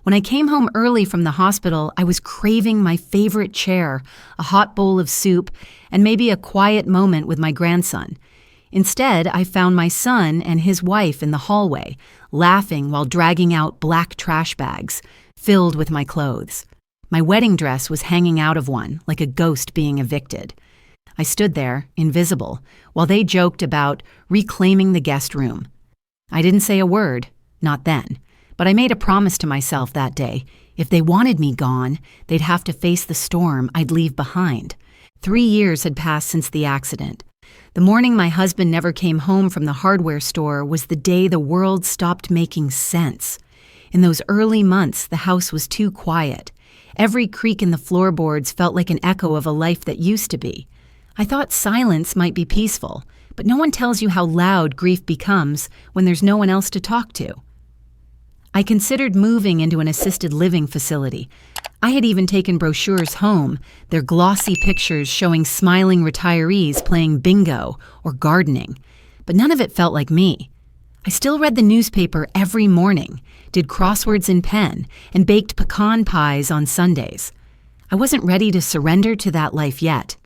When I came home early from the hospital, I was craving my favorite chair, a hot bowl of soup, and maybe a quiet moment with my grandson. Instead, I found my son and his wife in the hallway, laughing while dragging out black trash bags, filled with my clothes. My wedding dress was hanging out of one, like a ghost being evicted. I stood there, invisible, while they joked about reclaiming the guest room. I didn't say a word, not then, but I made a promise to myself that day. If they wanted me gone, they'd have to face the storm I'd leave behind. 3 years had passed since the accident. The morning my husband never came home from the hardware store was the day the world stopped making sense. In those early months, the house was too quiet. Every creak in the floorboards felt like an echo of a life that used to be. I thought silence might be peaceful, but no one tells you how loud grief becomes when there's no one else to talk to. I considered moving into an assisted living facility. I had even taken brochures home, their glossy pictures showing smiling retirees playing bingo or gardening, but none of it felt like me. I still read the newspaper every morning, did crosswords in pen, and baked pecan pies on Sundays. I wasn't ready to surrender to that life yet.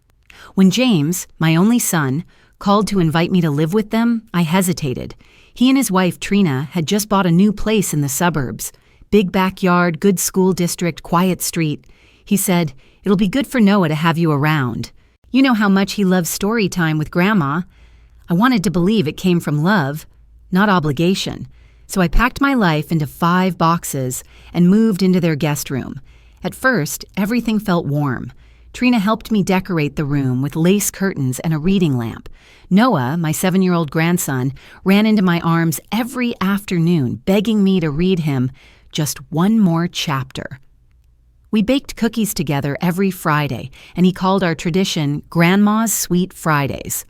When James, my only son, called to invite me to live with them, I hesitated. He and his wife, Trina, had just bought a new place in the suburbs. Big backyard, good school district, quiet street. He said, "It'll be good for Noah to have you around. You know how much he loves story time with Grandma." I wanted to believe it came from love, not obligation. So I packed my life into 5 boxes and moved into their guest room. At first, everything felt warm. Trina helped me decorate the room with lace curtains and a reading lamp. Noah, my 7-year-old grandson, ran into my arms every afternoon, begging me to read him just one more chapter. We baked cookies together every Friday, and he called our tradition Grandma's Sweet Fridays.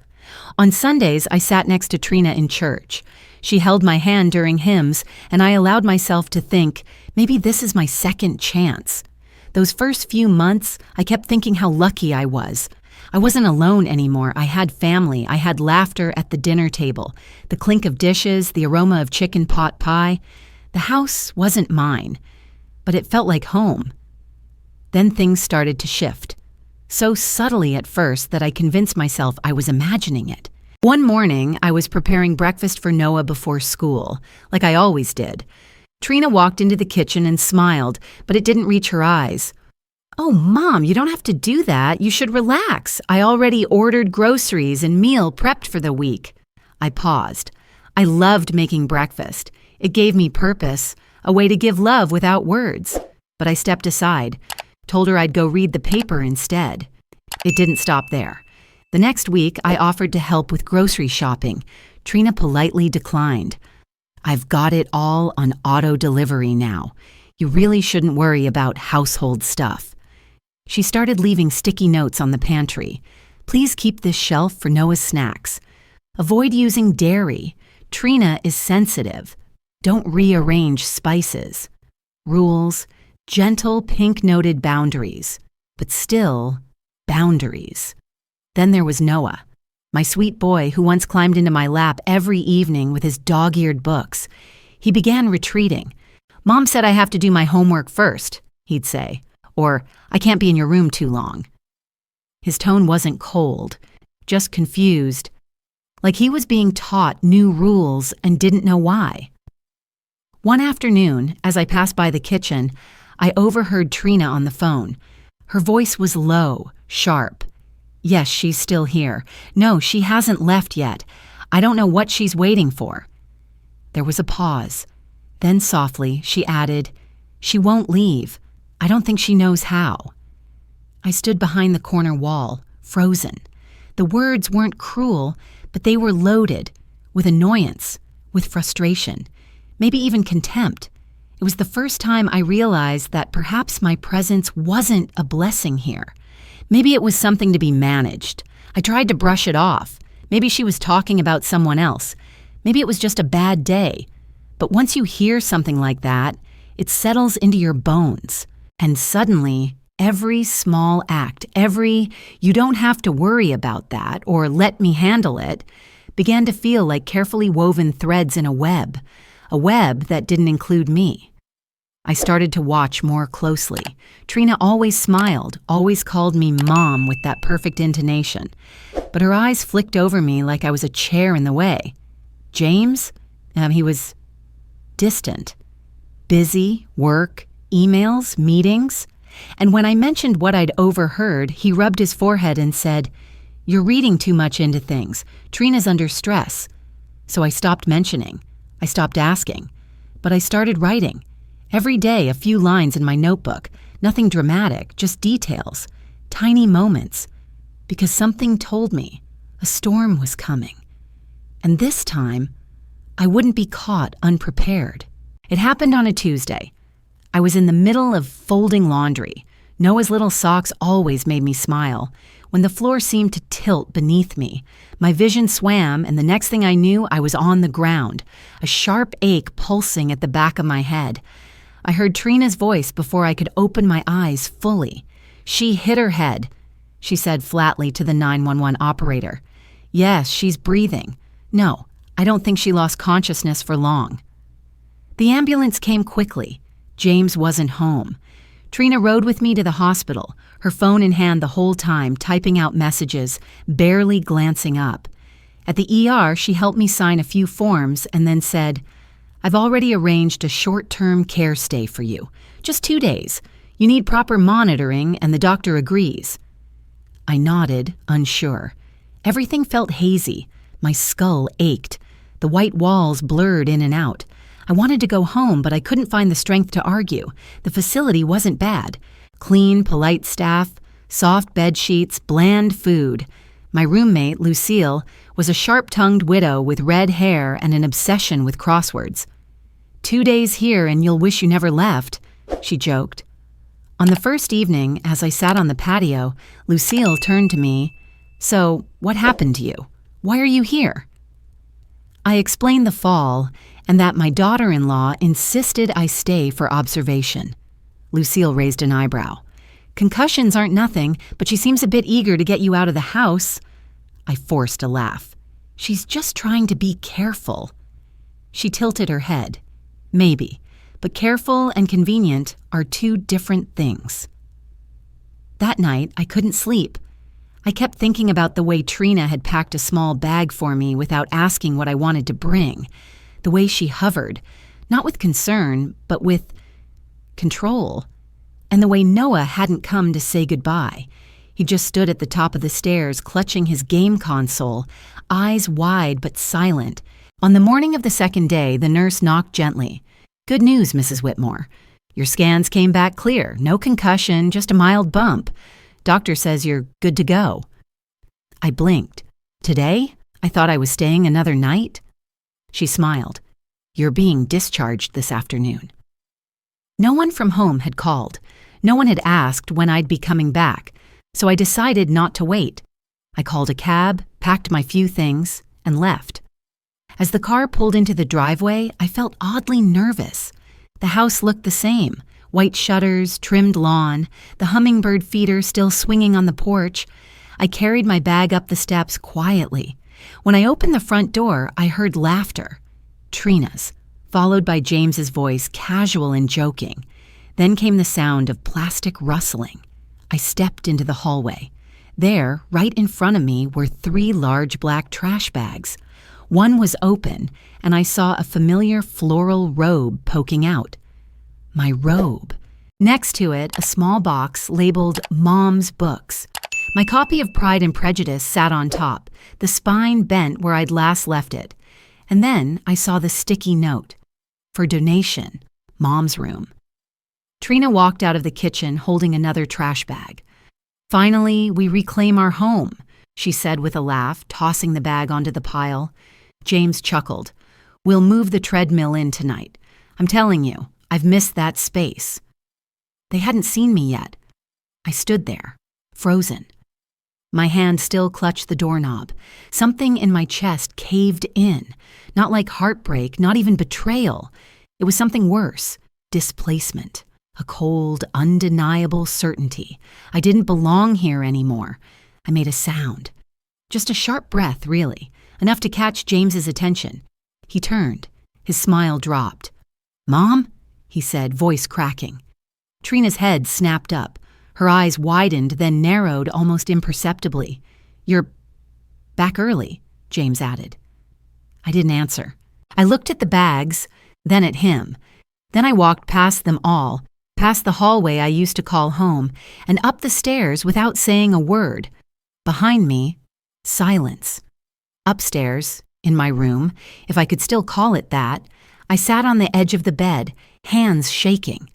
On Sundays, I sat next to Trina in church. She held my hand during hymns, and I allowed myself to think, maybe this is my second chance. Those first few months, I kept thinking how lucky I was. I wasn't alone anymore. I had family. I had laughter at the dinner table, the clink of dishes, the aroma of chicken pot pie. The house wasn't mine, but it felt like home. Then things started to shift. So subtly at first that I convinced myself I was imagining it. One morning, I was preparing breakfast for Noah before school, like I always did. Trina walked into the kitchen and smiled, but it didn't reach her eyes. "Oh, Mom, you don't have to do that. You should relax. I already ordered groceries and meal prepped for the week." I paused. I loved making breakfast. It gave me purpose, a way to give love without words. But I stepped aside, told her I'd go read the paper instead. It didn't stop there. The next week, I offered to help with grocery shopping. Trina politely declined. "I've got it all on auto delivery now. You really shouldn't worry about household stuff." She started leaving sticky notes on the pantry. "Please keep this shelf for Noah's snacks. Avoid using dairy. Trina is sensitive. Don't rearrange spices." Rules, gentle pink-noted boundaries, but still boundaries. Then there was Noah, my sweet boy who once climbed into my lap every evening with his dog-eared books. He began retreating. "Mom said I have to do my homework first," he'd say, or "I can't be in your room too long." His tone wasn't cold, just confused, like he was being taught new rules and didn't know why. One afternoon, as I passed by the kitchen, I overheard Trina on the phone. Her voice was low, sharp. "Yes, she's still here. No, she hasn't left yet. I don't know what she's waiting for." There was a pause. Then softly, she added, "She won't leave. I don't think she knows how." I stood behind the corner wall, frozen. The words weren't cruel, but they were loaded with annoyance, with frustration, maybe even contempt. It was the first time I realized that perhaps my presence wasn't a blessing here. Maybe it was something to be managed. I tried to brush it off. Maybe she was talking about someone else. Maybe it was just a bad day. But once you hear something like that, it settles into your bones. And suddenly, every small act, every "you don't have to worry about that" or "let me handle it," began to feel like carefully woven threads in a web that didn't include me. I started to watch more closely. Trina always smiled, always called me Mom with that perfect intonation. But her eyes flicked over me like I was a chair in the way. James? He was distant. Busy, work, emails, meetings. And when I mentioned what I'd overheard, he rubbed his forehead and said, "You're reading too much into things. Trina's under stress." So I stopped mentioning. I stopped asking. But I started writing. Every day, a few lines in my notebook. Nothing dramatic, just details. Tiny moments. Because something told me a storm was coming. And this time, I wouldn't be caught unprepared. It happened on a Tuesday. I was in the middle of folding laundry. Noah's little socks always made me smile. When the floor seemed to tilt beneath me, my vision swam, and the next thing I knew, I was on the ground, a sharp ache pulsing at the back of my head. I heard Trina's voice before I could open my eyes fully. "She hit her head," she said flatly to the 911 operator. "Yes, she's breathing. No, I don't think she lost consciousness for long." The ambulance came quickly. James wasn't home. Trina rode with me to the hospital, her phone in hand the whole time, typing out messages, barely glancing up. At the ER, she helped me sign a few forms and then said, "I've already arranged a short-term care stay for you. Just 2 days. You need proper monitoring, and the doctor agrees." I nodded, unsure. Everything felt hazy. My skull ached. The white walls blurred in and out. I wanted to go home, but I couldn't find the strength to argue. The facility wasn't bad. Clean, polite staff, soft bed sheets, bland food. My roommate, Lucille, was a sharp-tongued widow with red hair and an obsession with crosswords. 2 days here and you'll wish you never left," she joked. On the first evening, as I sat on the patio, Lucille turned to me. "So, what happened to you? Why are you here?" I explained the fall and that my daughter-in-law insisted I stay for observation. Lucille raised an eyebrow. "Concussions aren't nothing, but she seems a bit eager to get you out of the house." I forced a laugh. "She's just trying to be careful." She tilted her head. "Maybe, but careful and convenient are two different things." That night, I couldn't sleep. I kept thinking about the way Trina had packed a small bag for me without asking what I wanted to bring. The way she hovered, not with concern, but with control. And the way Noah hadn't come to say goodbye. He just stood at the top of the stairs, clutching his game console, eyes wide but silent. On the morning of the second day, the nurse knocked gently. "Good news, Mrs. Whitmore. Your scans came back clear. No concussion, just a mild bump. Doctor says you're good to go." I blinked. "Today? I thought I was staying another night." She smiled. "You're being discharged this afternoon." No one from home had called. No one had asked when I'd be coming back, so I decided not to wait. I called a cab, packed my few things, and left. As the car pulled into the driveway, I felt oddly nervous. The house looked the same. White shutters, trimmed lawn, the hummingbird feeder still swinging on the porch. I carried my bag up the steps quietly. When I opened the front door, I heard laughter. Trina's, followed by James's voice, casual and joking. Then came the sound of plastic rustling. I stepped into the hallway. There, right in front of me, were 3 large black trash bags. One was open, and I saw a familiar floral robe poking out. My robe. Next to it, a small box labeled Mom's Books. My copy of Pride and Prejudice sat on top, the spine bent where I'd last left it. And then I saw the sticky note. For donation, Mom's room. Trina walked out of the kitchen holding another trash bag. "Finally, we reclaim our home," she said with a laugh, tossing the bag onto the pile. James chuckled. "We'll move the treadmill in tonight. I'm telling you, I've missed that space." They hadn't seen me yet. I stood there, frozen. My hand still clutched the doorknob. Something in my chest caved in. Not like heartbreak, not even betrayal. It was something worse. Displacement. A cold, undeniable certainty. I didn't belong here anymore. I made a sound. Just a sharp breath, really. Enough to catch James's attention. He turned. His smile dropped. "Mom?" he said, voice cracking. Trina's head snapped up. Her eyes widened, then narrowed almost imperceptibly. "You're back early," James added. I didn't answer. I looked at the bags, then at him. Then I walked past them all, past the hallway I used to call home, and up the stairs without saying a word. Behind me, silence. Upstairs, in my room, if I could still call it that, I sat on the edge of the bed, hands shaking.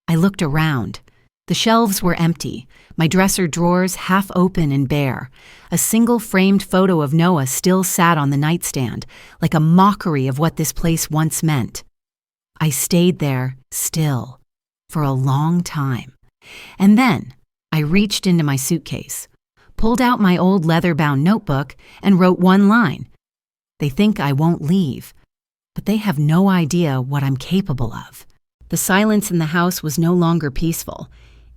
I looked around. The shelves were empty, my dresser drawers half open and bare. A single framed photo of Noah still sat on the nightstand, like a mockery of what this place once meant. I stayed there, still, for a long time. And then I reached into my suitcase, pulled out my old leather-bound notebook, and wrote one line. They think I won't leave, but they have no idea what I'm capable of. The silence in the house was no longer peaceful.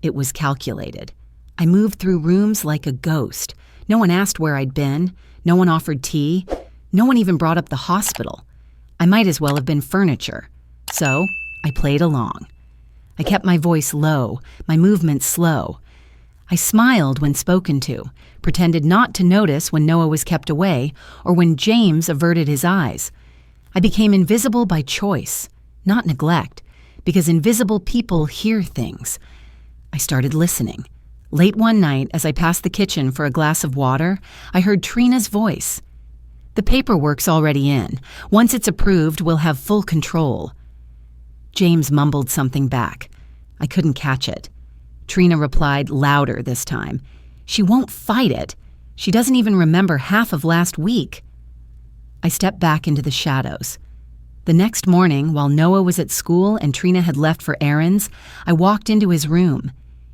It was calculated. I moved through rooms like a ghost. No one asked where I'd been. No one offered tea. No one even brought up the hospital. I might as well have been furniture. So I played along. I kept my voice low, my movements slow. I smiled when spoken to, pretended not to notice when Noah was kept away or when James averted his eyes. I became invisible by choice, not neglect, because invisible people hear things. I started listening. Late one night, as I passed the kitchen for a glass of water, I heard Trina's voice. "The paperwork's already in. Once it's approved, we'll have full control." James mumbled something back. I couldn't catch it. Trina replied louder this time. "She won't fight it. She doesn't even remember half of last week." I stepped back into the shadows. The next morning, while Noah was at school and Trina had left for errands, I walked into his room.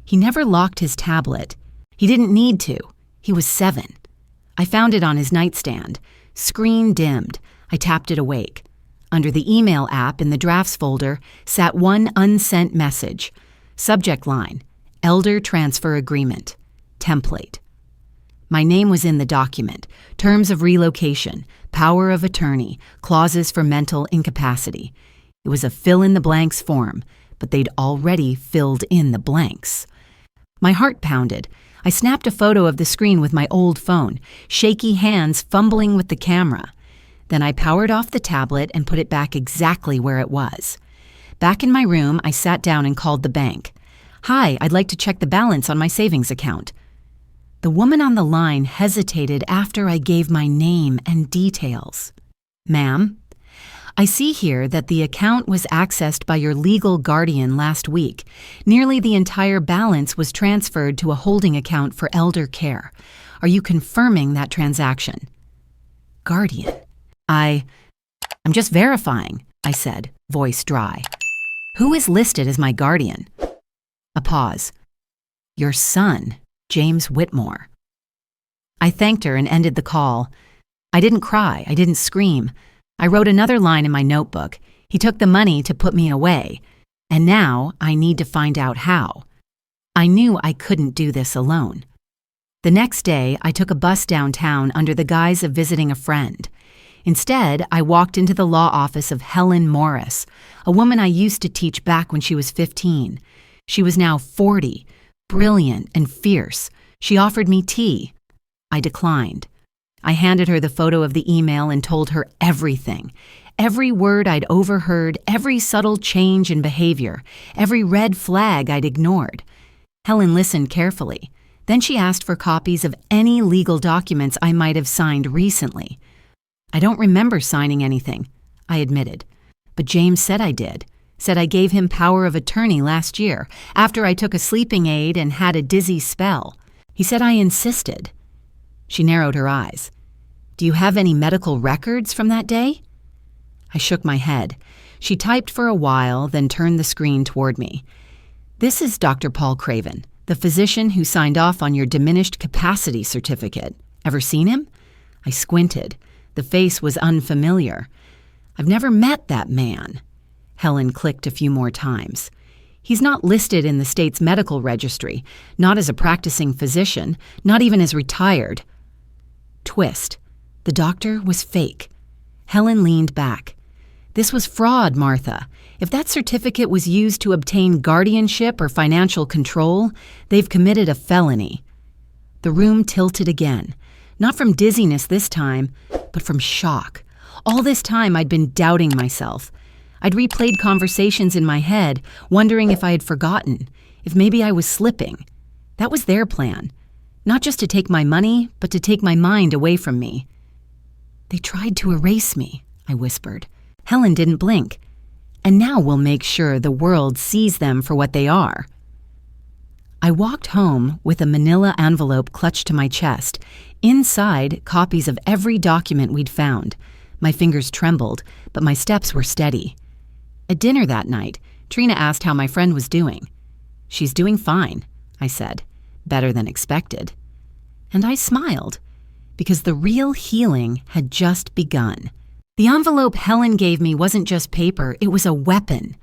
He never locked his tablet. He didn't need to. He was 7. I found it on his nightstand. Screen dimmed. I tapped it awake. Under the email app in the drafts folder sat one unsent message. Subject line, Elder Transfer Agreement. Template. My name was in the document. Terms of relocation, power of attorney, clauses for mental incapacity. It was a fill-in-the-blanks form, but they'd already filled in the blanks. My heart pounded. I snapped a photo of the screen with my old phone, shaky hands fumbling with the camera. Then I powered off the tablet and put it back exactly where it was. Back in my room, I sat down and called the bank. "Hi, I'd like to check the balance on my savings account." The woman on the line hesitated after I gave my name and details. "Ma'am, I see here that the account was accessed by your legal guardian last week. Nearly the entire balance was transferred to a holding account for elder care. Are you confirming that transaction?" "Guardian? I'm just verifying," I said, voice dry. "Who is listed as my guardian?" A pause. "Your son, James Whitmore." I thanked her and ended the call. I didn't cry. I didn't scream. I wrote another line in my notebook. He took the money to put me away. And now I need to find out how. I knew I couldn't do this alone. The next day, I took a bus downtown under the guise of visiting a friend. Instead, I walked into the law office of Helen Morris, a woman I used to teach back when she was 15. She was now 40, brilliant and fierce. She offered me tea. I declined. I handed her the photo of the email and told her everything. Every word I'd overheard, every subtle change in behavior, every red flag I'd ignored. Helen listened carefully. Then she asked for copies of any legal documents I might have signed recently. "I don't remember signing anything," I admitted. "But James said I did. Said I gave him power of attorney last year, after I took a sleeping aid and had a dizzy spell. He said I insisted." She narrowed her eyes. "Do you have any medical records from that day?" I shook my head. She typed for a while, then turned the screen toward me. "This is Dr. Paul Craven, the physician who signed off on your diminished capacity certificate. Ever seen him?" I squinted. The face was unfamiliar. "I've never met that man." Helen clicked a few more times. "He's not listed in the state's medical registry, not as a practicing physician, not even as retired." Twist. The doctor was fake. Helen leaned back. "This was fraud, Martha. If that certificate was used to obtain guardianship or financial control, they've committed a felony. The room tilted again, not from dizziness this time, but from shock. All this time I'd been doubting myself. I'd replayed conversations in my head, wondering if I had forgotten, if maybe I was slipping. That was their plan. Not just to take my money, but to take my mind away from me. They tried to erase me, I whispered. Helen didn't blink. And now we'll make sure the world sees them for what they are. I walked home with a manila envelope clutched to my chest. Inside, copies of every document we'd found. My fingers trembled, but my steps were steady. At dinner that night, Trina asked how my friend was doing. "She's doing fine," I said. "Better than expected." And I smiled, because the real healing had just begun. The envelope Helen gave me wasn't just paper, it was a weapon.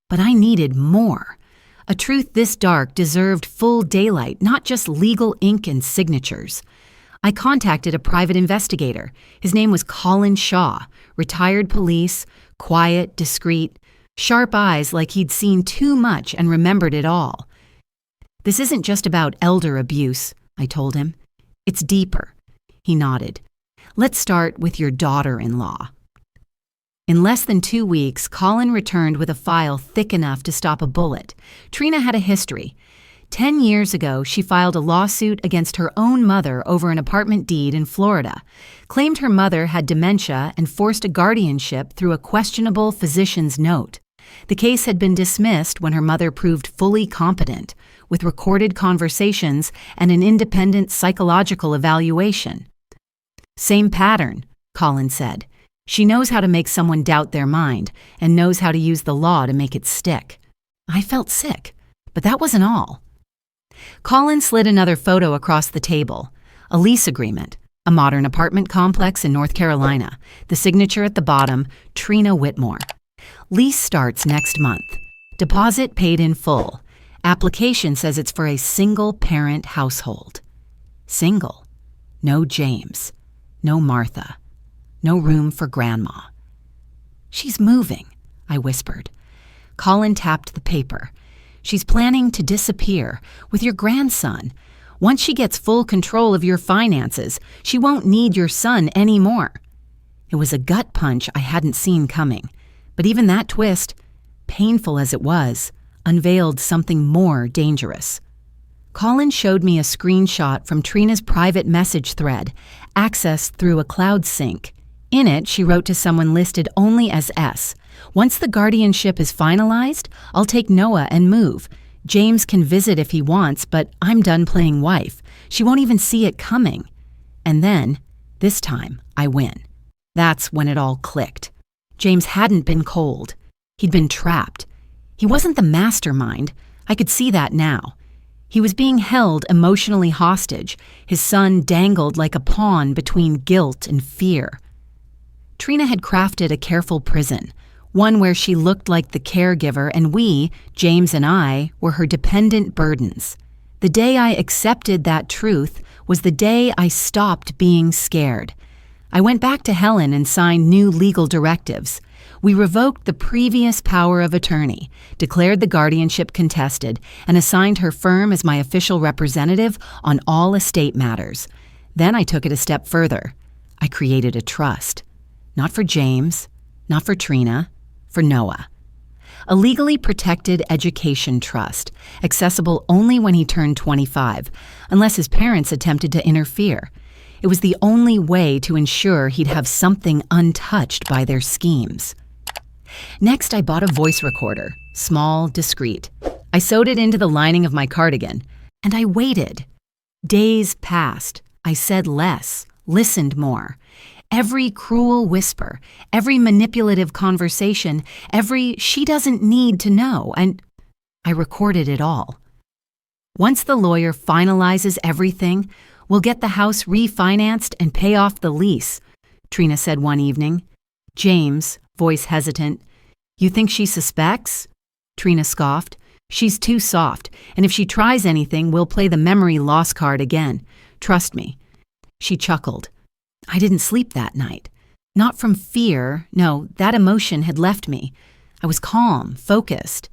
But I needed more. A truth this dark deserved full daylight, not just legal ink and signatures. I contacted a private investigator. His name was Colin Shaw, retired police, quiet, discreet, sharp eyes like he'd seen too much and remembered it all. "This isn't just about elder abuse," I told him. "It's deeper." He nodded. "Let's start with your daughter-in-law." In less than 2 weeks, Colin returned with a file thick enough to stop a bullet. Trina had a history. 10 years ago, she filed a lawsuit against her own mother over an apartment deed in Florida, claimed her mother had dementia, and forced a guardianship through a questionable physician's note. The case had been dismissed when her mother proved fully competent, with recorded conversations and an independent psychological evaluation. "Same pattern," Colin said. "She knows how to make someone doubt their mind and knows how to use the law to make it stick." I felt sick, but that wasn't all. Colin slid another photo across the table. A lease agreement, a modern apartment complex in North Carolina. The signature at the bottom, Trina Whitmore. Lease starts next month. Deposit paid in full. Application says it's for a single-parent household. Single. No James. No Martha. No room for Grandma. "She's moving," I whispered. Colin tapped the paper. "She's planning to disappear with your grandson. Once she gets full control of your finances, she won't need your son anymore." It was a gut punch I hadn't seen coming. But even that twist, painful as it was, unveiled something more dangerous. Colin showed me a screenshot from Trina's private message thread, accessed through a cloud sync. In it, she wrote to someone listed only as S. "Once the guardianship is finalized, I'll take Noah and move. James can visit if he wants, but I'm done playing wife. She won't even see it coming." And then, this time, I win. That's when it all clicked. James hadn't been cold. He'd been trapped. He wasn't the mastermind. I could see that now. He was being held emotionally hostage, his son dangled like a pawn between guilt and fear. Trina had crafted a careful prison, one where she looked like the caregiver and we, James and I, were her dependent burdens. The day I accepted that truth was the day I stopped being scared. I went back to Helen and signed new legal directives. We revoked the previous power of attorney, declared the guardianship contested, and assigned her firm as my official representative on all estate matters. Then I took it a step further. I created a trust. Not for James, not for Trina, for Noah. A legally protected education trust, accessible only when he turned 25, unless his parents attempted to interfere. It was the only way to ensure he'd have something untouched by their schemes. Next, I bought a voice recorder, small, discreet. I sewed it into the lining of my cardigan, and I waited. Days passed. I said less, listened more. Every cruel whisper, every manipulative conversation, every "she doesn't need to know," and I recorded it all. "Once the lawyer finalizes everything, we'll get the house refinanced and pay off the lease," Trina said one evening. James, voice hesitant, "You think she suspects?" Trina scoffed. "She's too soft, and if she tries anything, we'll play the memory loss card again. Trust me." She chuckled. I didn't sleep that night. Not from fear. No, that emotion had left me. I was calm, focused.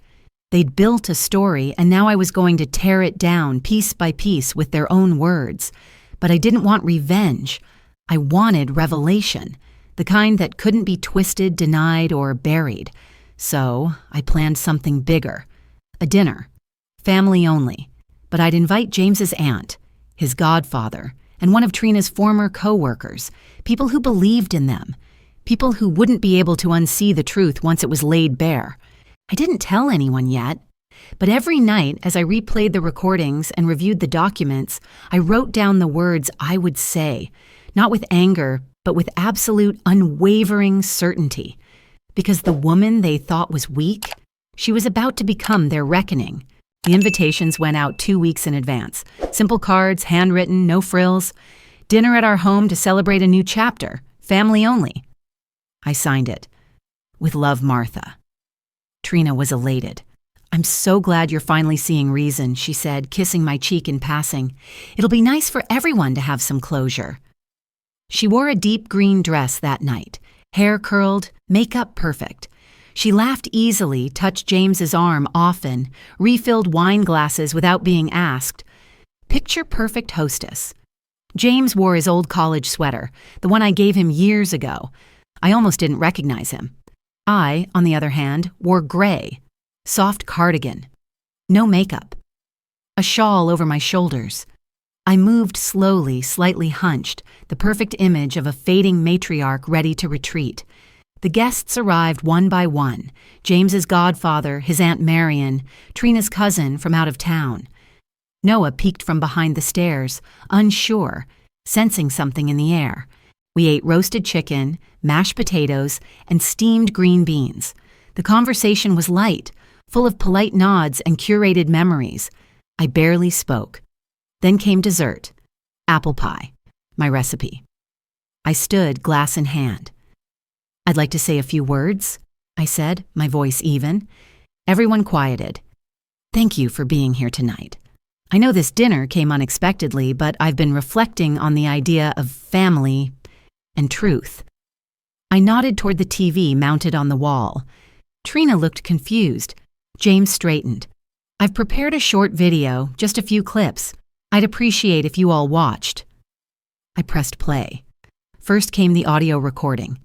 They'd built a story, and now I was going to tear it down piece by piece with their own words. But I didn't want revenge. I wanted revelation, the kind that couldn't be twisted, denied, or buried. So I planned something bigger. A dinner. Family only. But I'd invite James's aunt, his godfather, and one of Trina's former co-workers, people who believed in them, people who wouldn't be able to unsee the truth once it was laid bare. I didn't tell anyone yet, but every night as I replayed the recordings and reviewed the documents, I wrote down the words I would say, not with anger, but with absolute unwavering certainty. Because the woman they thought was weak, she was about to become their reckoning. The invitations went out 2 weeks in advance. Simple cards, handwritten, no frills. Dinner at our home to celebrate a new chapter. Family only. I signed it. With love, Martha. Trina was elated. "I'm so glad you're finally seeing reason," she said, kissing my cheek in passing. "It'll be nice for everyone to have some closure." She wore a deep green dress that night, hair curled, makeup perfect. She laughed easily, touched James's arm often, refilled wine glasses without being asked. Picture-perfect hostess. James wore his old college sweater, the one I gave him years ago. I almost didn't recognize him. I, on the other hand, wore gray, soft cardigan, no makeup, a shawl over my shoulders. I moved slowly, slightly hunched, the perfect image of a fading matriarch ready to retreat. The guests arrived one by one, James's godfather, his Aunt Marion, Trina's cousin from out of town. Noah peeked from behind the stairs, unsure, sensing something in the air. We ate roasted chicken, mashed potatoes, and steamed green beans. The conversation was light, full of polite nods and curated memories. I barely spoke. Then came dessert, apple pie, my recipe. I stood, glass in hand. "I'd like to say a few words," I said, my voice even. Everyone quieted. "Thank you for being here tonight. I know this dinner came unexpectedly, but I've been reflecting on the idea of family and truth." I nodded toward the TV mounted on the wall. Trina looked confused. James straightened. "I've prepared a short video, just a few clips. I'd appreciate if you all watched." I pressed play. First came the audio recording.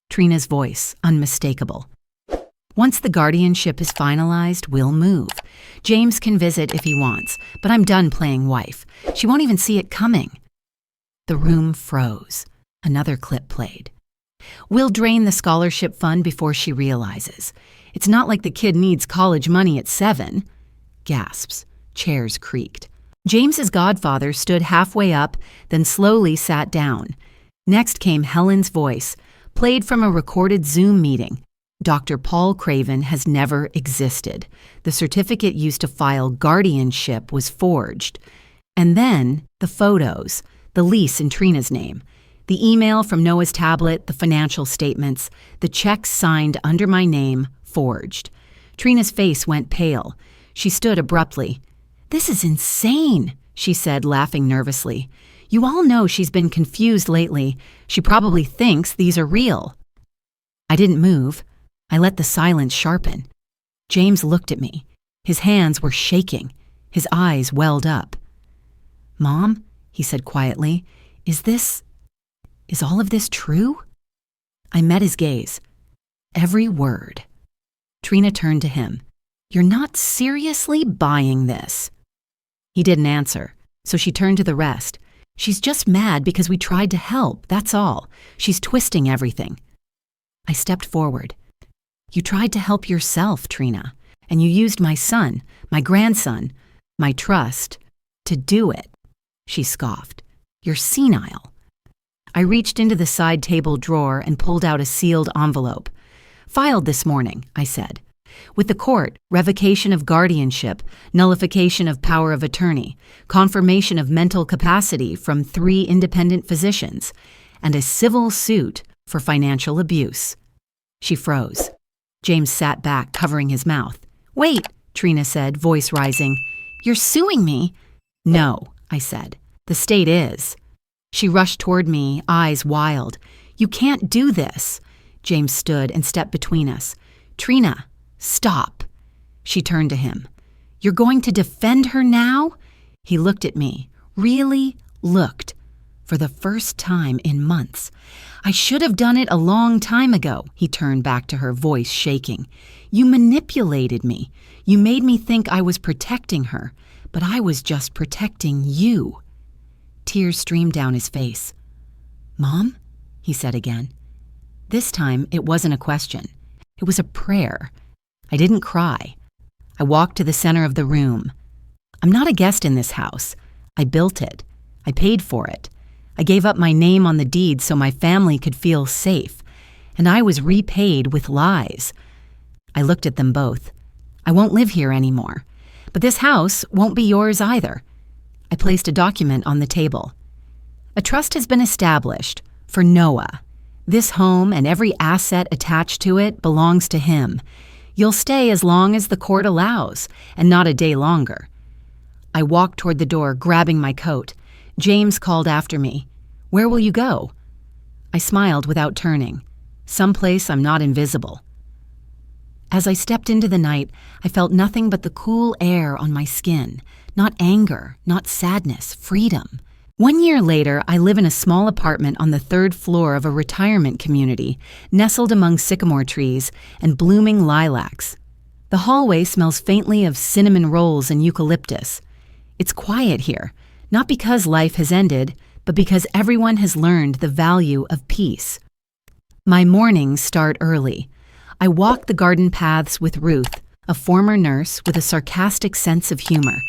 Trina's voice, unmistakable. "Once the guardianship is finalized, we'll move. James can visit if he wants, but I'm done playing wife. She won't even see it coming." The room froze. Another clip played. "We'll drain the scholarship fund before she realizes. It's not like the kid needs college money at 7. Gasps. Chairs creaked. James's godfather stood halfway up, then slowly sat down. Next came Helen's voice, played from a recorded Zoom meeting. Dr. Paul Craven has never existed. The certificate used to file guardianship was forged. And then the photos, the lease in Trina's name. The email from Noah's tablet, the financial statements, the checks signed under my name, forged. Trina's face went pale. She stood abruptly. "This is insane," she said, laughing nervously. "You all know she's been confused lately. She probably thinks these are real." I didn't move. I let the silence sharpen. James looked at me. His hands were shaking. His eyes welled up. "Mom," he said quietly, Is all of this true?" I met his gaze. Every word. Trina turned to him. "You're not seriously buying this?" He didn't answer, so she turned to the rest. "She's just mad because we tried to help, that's all. She's twisting everything." I stepped forward. "You tried to help yourself, Trina, and you used my son, my grandson, my trust, to do it." She scoffed. "You're senile." I reached into the side table drawer and pulled out a sealed envelope. "Filed this morning," I said. "With the court, revocation of guardianship, nullification of power of attorney, confirmation of mental capacity from 3 independent physicians, and a civil suit for financial abuse." She froze. James sat back, covering his mouth. "Wait," Trina said, voice rising. "You're suing me?" "No," I said. "The state is." She rushed toward me, eyes wild. "You can't do this." James stood and stepped between us. "Trina, "Stop." She turned to him. "You're going to defend her now?" He looked at me, really looked, for the first time in months. "I should have done it a long time ago," he turned back to her, voice shaking. "You manipulated me. You made me think I was protecting her, but I was just protecting you." Tears streamed down his face. "Mom?" he said again. This time, it wasn't a question. It was a prayer. I didn't cry. I walked to the center of the room. I'm not a guest in this house. I built it. I paid for it. I gave up my name on the deed so my family could feel safe. And I was repaid with lies. I looked at them both. I won't live here anymore. But this house won't be yours either. I placed a document on the table. A trust has been established for Noah. This home and every asset attached to it belongs to him. You'll stay as long as the court allows, and not a day longer. I walked toward the door, grabbing my coat. James called after me. "Where will you go?" I smiled without turning. Someplace I'm not invisible. As I stepped into the night, I felt nothing but the cool air on my skin. Not anger, not sadness, freedom. 1 year later, I live in a small apartment on the 3rd floor of a retirement community, nestled among sycamore trees and blooming lilacs. The hallway smells faintly of cinnamon rolls and eucalyptus. It's quiet here, not because life has ended, but because everyone has learned the value of peace. My mornings start early. I walk the garden paths with Ruth, a former nurse with a sarcastic sense of humor.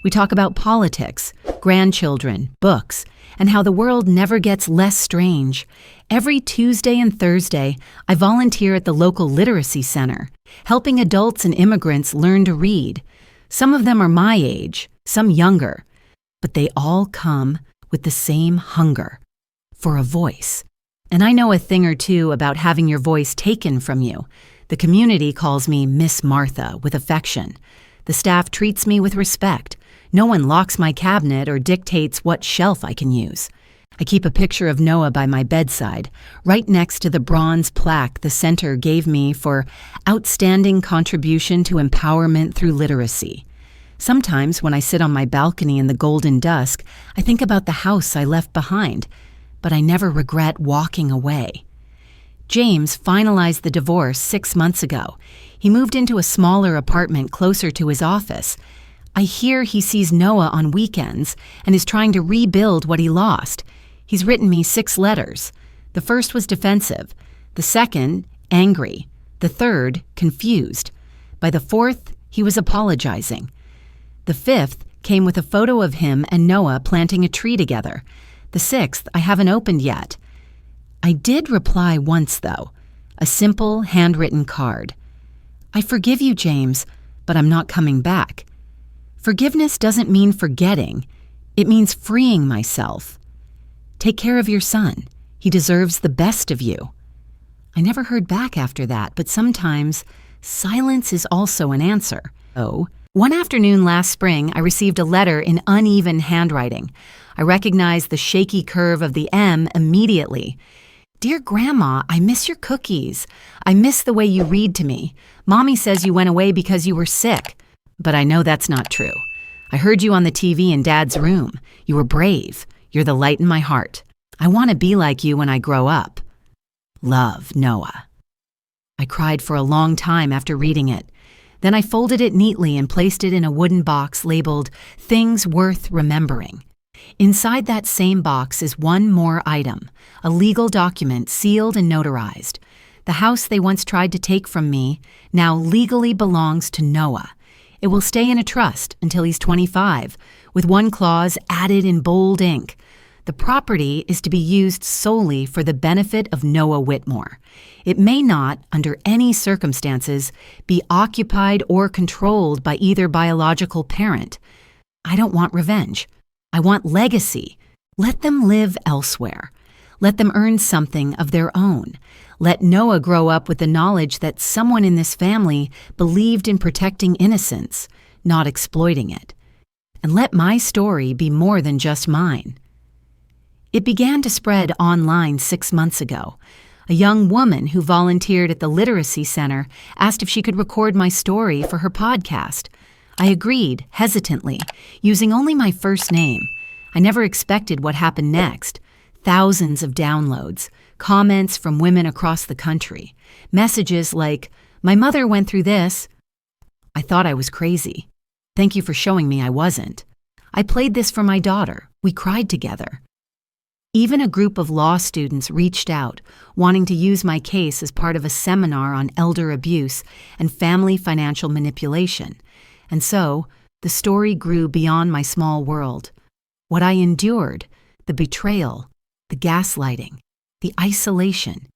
We talk about politics, grandchildren, books, and how the world never gets less strange. Every Tuesday and Thursday, I volunteer at the local literacy center, helping adults and immigrants learn to read. Some of them are my age, some younger, but they all come with the same hunger for a voice. And I know a thing or two about having your voice taken from you. The community calls me Miss Martha with affection. The staff treats me with respect. No one locks my cabinet or dictates what shelf I can use. I keep a picture of Noah by my bedside, right next to the bronze plaque the center gave me for outstanding contribution to empowerment through literacy. Sometimes when I sit on my balcony in the golden dusk, I think about the house I left behind, but I never regret walking away. James finalized the divorce 6 months ago. He moved into a smaller apartment closer to his office. I hear he sees Noah on weekends and is trying to rebuild what he lost. He's written me 6 letters. The first was defensive. The second, angry. The third, confused. By the 4th, he was apologizing. The 5th came with a photo of him and Noah planting a tree together. The 6th I haven't opened yet. I did reply once, though. A simple, handwritten card. "I forgive you, James, but I'm not coming back." Forgiveness doesn't mean forgetting. It means freeing myself. Take care of your son. He deserves the best of you. I never heard back after that, but sometimes silence is also an answer. Oh, one afternoon last spring, I received a letter in uneven handwriting. I recognized the shaky curve of the M immediately. "Dear Grandma, I miss your cookies. I miss the way you read to me. Mommy says you went away because you were sick. But I know that's not true. I heard you on the TV in Dad's room. You were brave. You're the light in my heart. I want to be like you when I grow up. Love, Noah." I cried for a long time after reading it. Then I folded it neatly and placed it in a wooden box labeled "Things Worth Remembering." Inside that same box is one more item, a legal document sealed and notarized. The house they once tried to take from me now legally belongs to Noah. It will stay in a trust until he's 25, with one clause added in bold ink. The property is to be used solely for the benefit of Noah Whitmore. It may not, under any circumstances, be occupied or controlled by either biological parent. I don't want revenge. I want legacy. Let them live elsewhere. Let them earn something of their own. Let Noah grow up with the knowledge that someone in this family believed in protecting innocence, not exploiting it. And let my story be more than just mine. It began to spread online 6 months ago. A young woman who volunteered at the Literacy Center asked if she could record my story for her podcast. I agreed, hesitantly, using only my first name. I never expected what happened next. Thousands of downloads, comments from women across the country, messages like, "My mother went through this." I thought I was crazy. Thank you for showing me I wasn't. I played this for my daughter. We cried together. Even a group of law students reached out, wanting to use my case as part of a seminar on elder abuse and family financial manipulation. And so, the story grew beyond my small world. What I endured, the betrayal, the gaslighting, the isolation,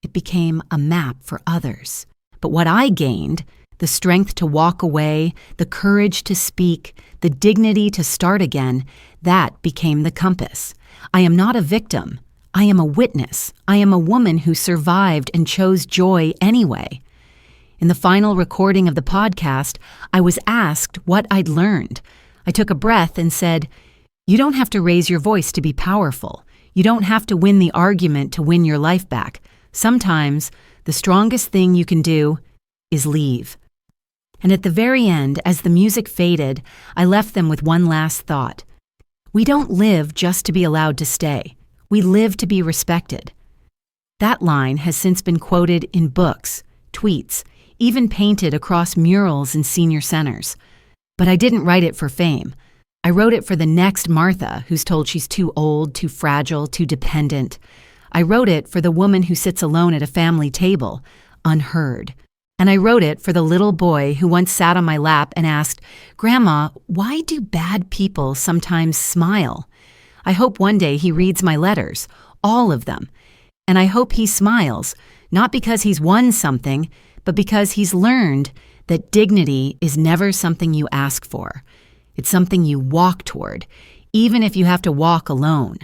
it became a map for others. But what I gained, the strength to walk away, the courage to speak, the dignity to start again, that became the compass. I am not a victim. I am a witness. I am a woman who survived and chose joy anyway. In the final recording of the podcast, I was asked what I'd learned. I took a breath and said, "You don't have to raise your voice to be powerful. You don't have to win the argument to win your life back. Sometimes the strongest thing you can do is leave." And at the very end, as the music faded, I left them with one last thought. We don't live just to be allowed to stay. We live to be respected. That line has since been quoted in books, tweets, even painted across murals in senior centers. But I didn't write it for fame. I wrote it for the next Martha who's told she's too old, too fragile, too dependent. I wrote it for the woman who sits alone at a family table, unheard. And I wrote it for the little boy who once sat on my lap and asked, "Grandma, why do bad people sometimes smile?" I hope one day he reads my letters, all of them. And I hope he smiles, not because he's won something, but because he's learned that dignity is never something you ask for. It's something you walk toward, even if you have to walk alone.